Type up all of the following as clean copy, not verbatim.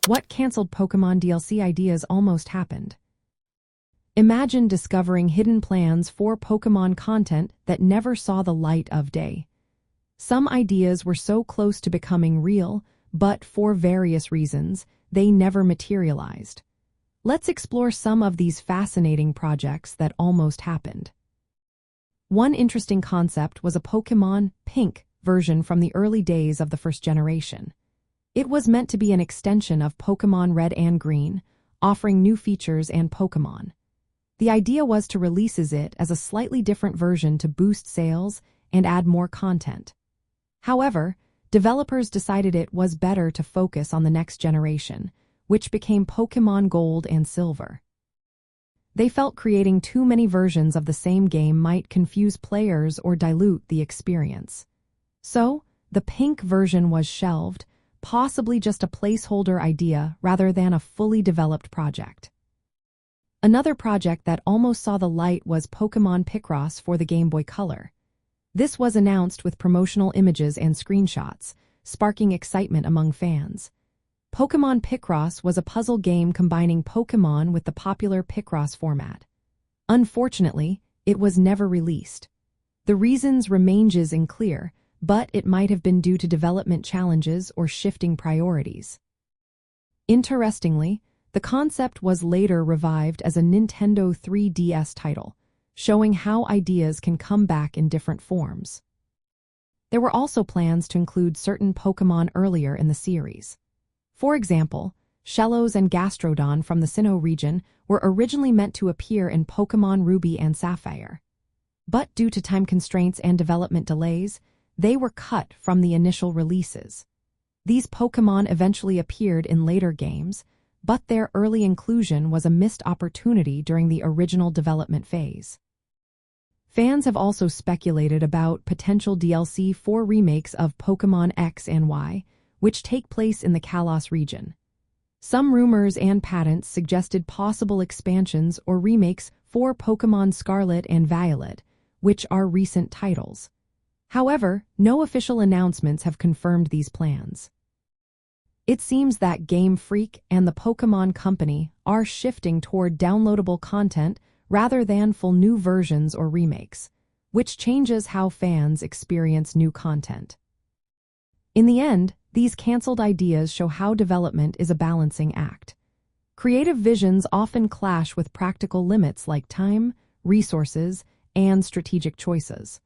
What canceled Pokémon DLC ideas almost happened? Imagine discovering hidden plans for Pokémon content that never saw the light of day. Some ideas were so close to becoming real, but for various reasons, they never materialized. Let's explore some of these fascinating projects that almost happened. One interesting concept was a Pokémon Pink version from the early days of the first generation. It was meant to be an extension of Pokémon Red and Green, offering new features and Pokémon. The idea was to release it as a slightly different version to boost sales and add more content. However, developers decided it was better to focus on the next generation, which became Pokémon Gold and Silver. They felt creating too many versions of the same game might confuse players or dilute the experience. So, the Pink version was shelved, possibly just a placeholder idea rather than a fully developed project. Another project that almost saw the light was Pokémon Picross for the Game Boy Color. This was announced with promotional images and screenshots, sparking excitement among fans. Pokémon Picross was a puzzle game combining Pokémon with the popular Picross format. Unfortunately, it was never released. The reasons remains unclear, but it might have been due to development challenges or shifting priorities. Interestingly, the concept was later revived as a Nintendo 3DS title, showing how ideas can come back in different forms. There were also plans to include certain Pokémon earlier in the series. For example, Shellos and Gastrodon from the Sinnoh region were originally meant to appear in Pokémon Ruby and Sapphire. But due to time constraints and development delays, they were cut from the initial releases. These Pokémon eventually appeared in later games, but their early inclusion was a missed opportunity during the original development phase. Fans have also speculated about potential DLC for remakes of Pokémon X and Y, which take place in the Kalos region. Some rumors and patents suggested possible expansions or remakes for Pokémon Scarlet and Violet, which are recent titles. However, no official announcements have confirmed these plans. It seems that Game Freak and the Pokémon Company are shifting toward downloadable content rather than full new versions or remakes, which changes how fans experience new content. In the end, these canceled ideas show how development is a balancing act. Creative visions often clash with practical limits like time, resources, and strategic choices.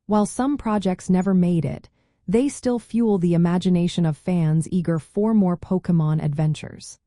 While some projects never made it, they still fuel the imagination of fans eager for more Pokémon adventures.